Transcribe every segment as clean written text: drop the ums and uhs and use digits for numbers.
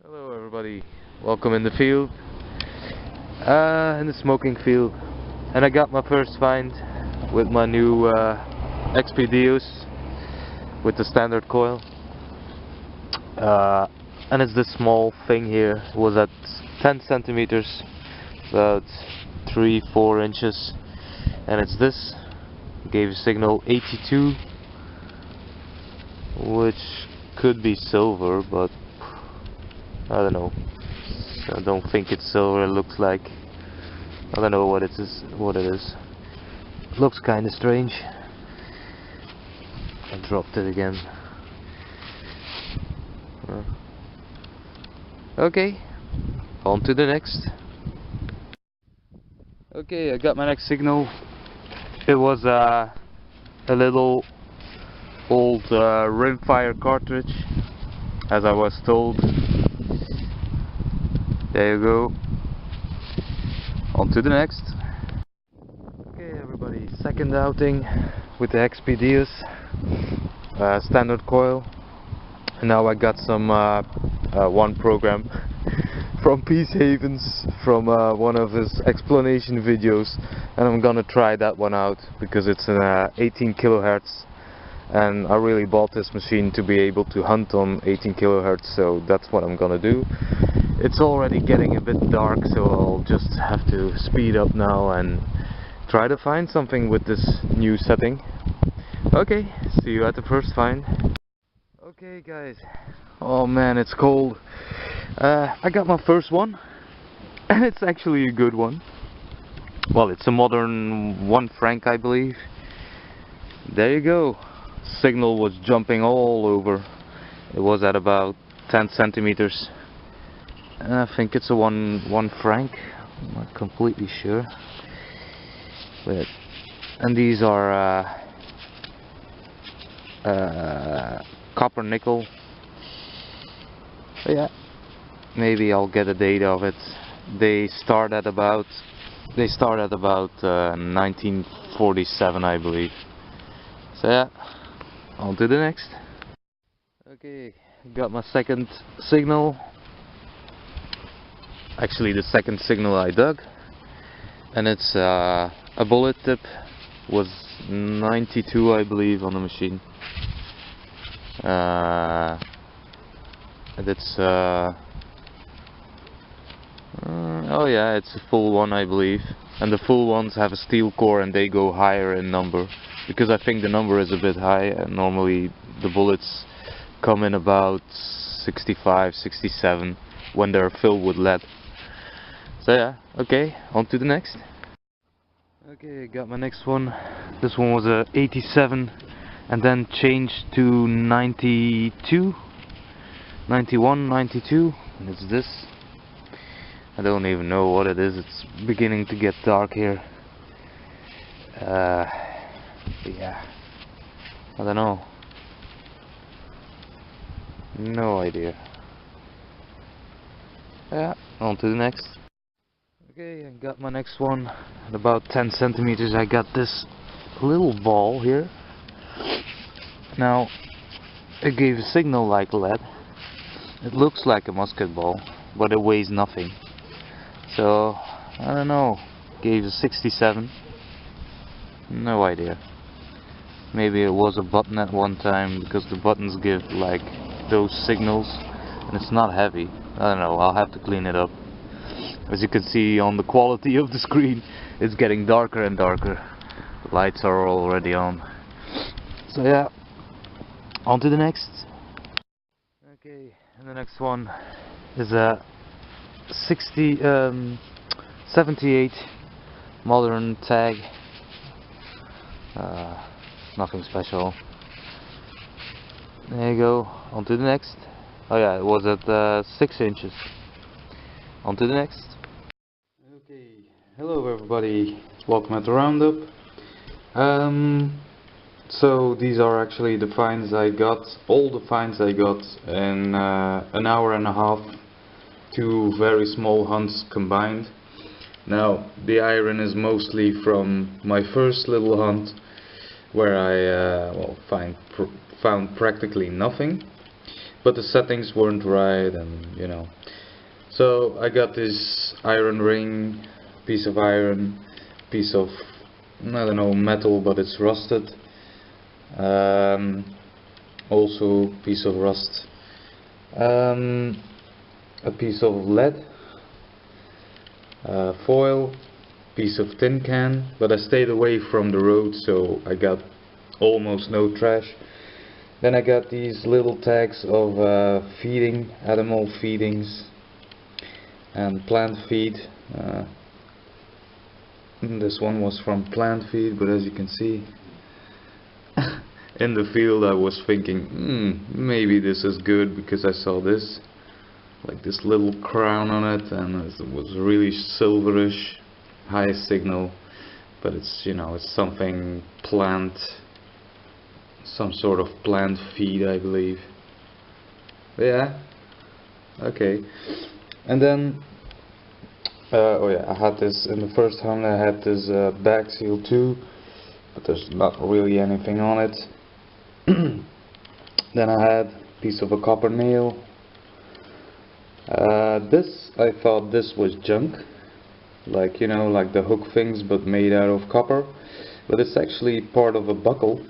Hello everybody, welcome in the field, in the smoking field, and I got my first find with my new XP Deus with the standard coil, and it's this small thing here. It was at 10 centimeters, about 3-4 inches, and it's this. Gave a signal 82, which could be silver, but I don't know. I don't think it's silver. It looks like, I don't know what it is. It looks kind of strange. I dropped it again. Okay, on to the next. Okay, I got my next signal. It was a little old rimfire cartridge, as I was told. There you go. On to the next. Okay everybody, second outing with the XP Deus, standard coil. And now I got some one program from Peace Havens, from one of his explanation videos, and I'm gonna try that one out because it's an 18 kilohertz, and I really bought this machine to be able to hunt on 18 kilohertz, so that's what I'm gonna do. It's already getting a bit dark, so I'll just have to speed up now and try to find something with this new setting. Okay, see you at the first find. Okay guys, oh man, it's cold. I got my first one, and it's actually a good one. Well, it's a modern 1 franc, I believe. There you go. Signal was jumping all over. It was at about 10 centimeters. I think it's a 1 franc. I'm not completely sure. But, and these are copper nickel. But yeah, maybe I'll get a date of it. They start at about 1947, I believe. So yeah, on to the next. Okay, got my second signal. Actually, the second signal I dug, and it's a bullet tip. Was 92, I believe, on the machine. And it's oh yeah, it's a full one, I believe, and the full ones have a steel core and they go higher in number, because I think the number is a bit high, and normally the bullets come in about 65, 67 when they're filled with lead. So yeah, okay, on to the next. Okay, got my next one. This one was a 87 and then changed to 92, 91, 92, and it's this. I don't even know what it is. It's beginning to get dark here. Yeah, I don't know. No idea. Yeah, on to the next. Okay, I got my next one. At about 10 centimeters I got this little ball here. Now, it gave a signal like lead. It looks like a musket ball, but it weighs nothing. So, I don't know, gave a 67. No idea. Maybe it was a button at one time, because the buttons give like those signals, and it's not heavy. I don't know, I'll have to clean it up. As you can see on the quality of the screen, it's getting darker and darker. The lights are already on. So yeah, on to the next. Okay, and the next one is a 78 modern tag. Nothing special. There you go, on to the next. Oh yeah, it was at 6 inches. On to the next. Okay, hello everybody, welcome at the roundup. So these are actually the finds I got, all the finds I got in an hour and a half, 2 very small hunts combined. Now the iron is mostly from my first little hunt, where I found practically nothing. but the settings weren't right, and you know. So I got this iron ring, piece of iron, piece of, I don't know, metal, but it's rusted. Also piece of rust. A piece of lead, foil, piece of tin can, but I stayed away from the road, so I got almost no trash. Then I got these little tags of feeding, animal feedings and plant feed. This one was from plant feed, but as you can see in the field I was thinking, maybe this is good, because I saw this, like this little crown on it, and it was really silverish, high signal, but it's, you know, it's something plant, some sort of plant feed, I believe. But yeah, okay. And then oh yeah, I had this in the first hunt. I had this bag seal too, but there's not really anything on it. Then I had a piece of a copper nail. This, I thought this was junk, like, you know, like the hook things, but made out of copper. But it's actually part of a buckle.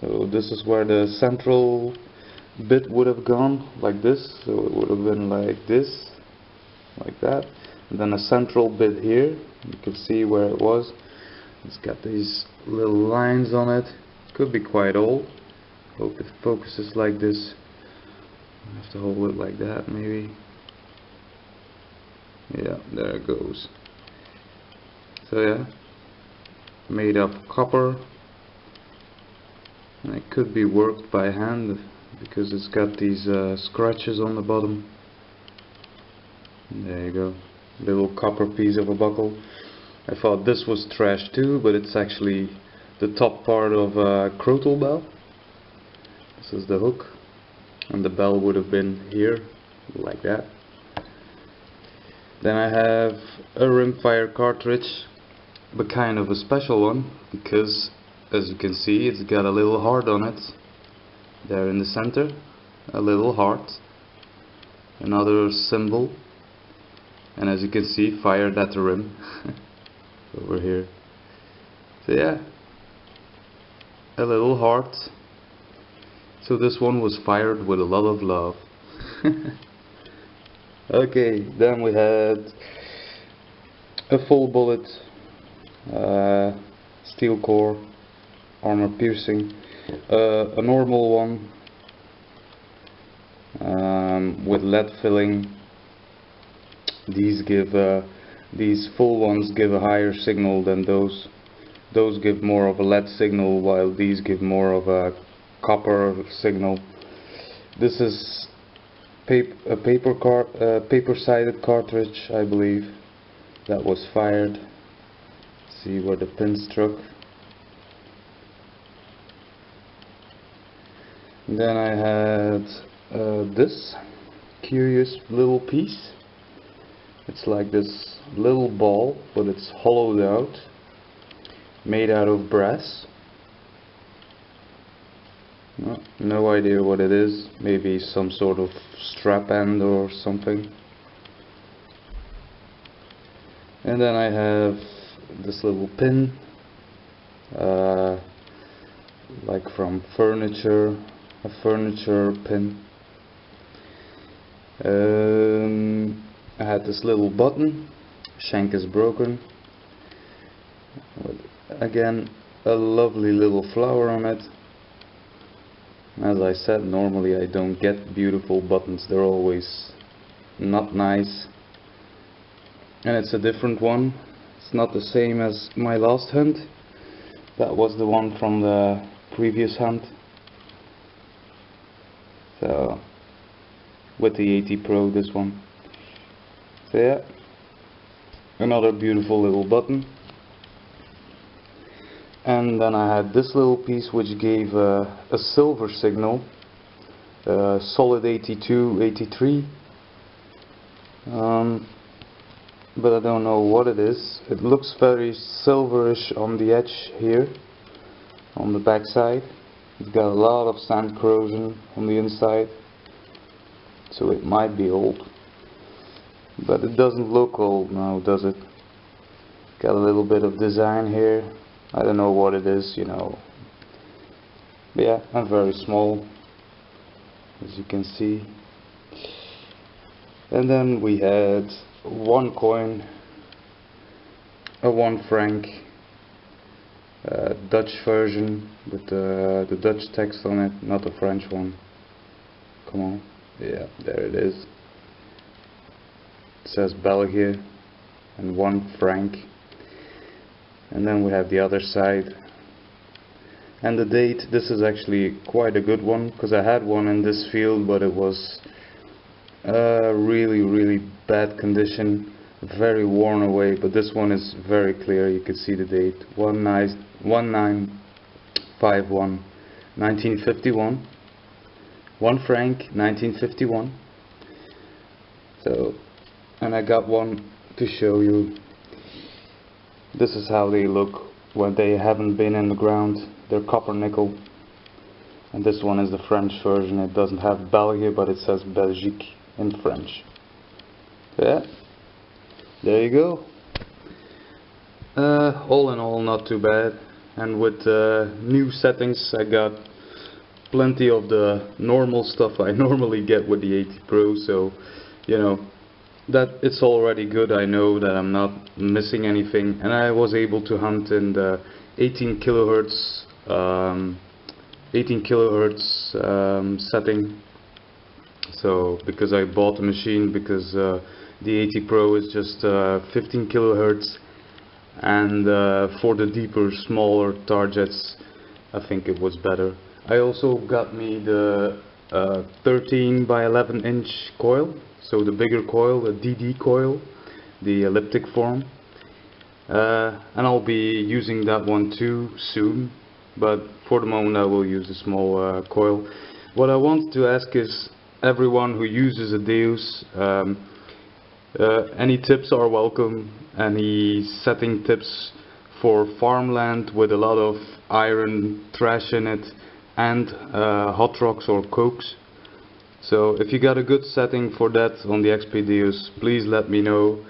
So this is where the central bit would have gone, like this. So it would have been like this, like that. And then a central bit here. You can see where it was. It's got these little lines on it. Could be quite old. Hope it focuses like this. I have to hold it like that, maybe. Yeah, there it goes. So yeah, made of copper. And it could be worked by hand, because it's got these scratches on the bottom. There you go, little copper piece of a buckle. I thought this was trash too, but it's actually the top part of a crotal bell. This is the hook, and the bell would have been here, like that. Then I have a rimfire cartridge, but kind of a special one, because as you can see, it's got a little heart on it. There in the center, a little heart, another symbol, and as you can see, fired at the rim over here. So yeah, a little heart. So this one was fired with a lot of love. Okay, then we had a full bullet, steel core, armor piercing, a normal one with lead filling. These give these full ones give a higher signal than those. Those give more of a lead signal, while these give more of a copper signal. This is a paper-sided cartridge, I believe, that was fired. See where the pin struck. Then I had this curious little piece. It's like this little ball, but it's hollowed out, made out of brass. No idea what it is. Maybe some sort of strap end or something. And then I have this little pin, like from furniture, a furniture pin. I had this little button, shank is broken. Again, a lovely little flower on it. As I said, normally I don't get beautiful buttons, they're always not nice. And it's a different one, it's not the same as my last hunt. That was the one from the previous hunt. So, with the 80 Pro, this one. So yeah, another beautiful little button. And then I had this little piece which gave a silver signal, solid 82, 83. But I don't know what it is. It looks very silverish on the edge here, on the back side. It's got a lot of sand corrosion on the inside. so it might be old, but it doesn't look old now, does it? Got a little bit of design here. I don't know what it is, you know. But yeah, I'm very small, as you can see. And then we had one coin, a 1 franc Dutch version with the Dutch text on it, not the French one. Come on, yeah, there it is. It says België and 1 franc. And then we have the other side. And the date, this is actually quite a good one, because I had one in this field, but it was really bad condition, very worn away. But this one is very clear, you can see the date, 1951, 1951, 1 franc, 1951. So, and I got one to show you. This is how they look when they haven't been in the ground. They're copper nickel. And this one is the French version. It doesn't have België, but it says Belgique in French. Yeah, there you go. All in all, not too bad. And with new settings, I got plenty of the normal stuff I normally get with the 80 Pro. So, you know, that it's already good. I know that I'm not missing anything, and I was able to hunt in the 18 kilohertz setting. So because I bought the machine, because the 80 Pro is just 15 kilohertz, and for the deeper, smaller targets, I think it was better. I also got me the 13 by 11 inch coil, so the bigger coil, the DD coil, the elliptic form, and I'll be using that one too soon, but for the moment I will use a small coil. What I want to ask is, everyone who uses a Deus, any tips are welcome, any setting tips for farmland with a lot of iron trash in it, and hot rocks or cokes. So if you got a good setting for that on the XP Deus, please let me know.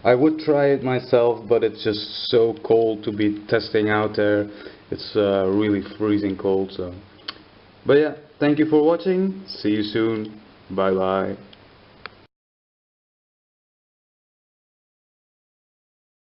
I would try it myself, but it's just so cold to be testing out there. It's really freezing cold. So, but yeah, thank you for watching. See you soon. Bye bye.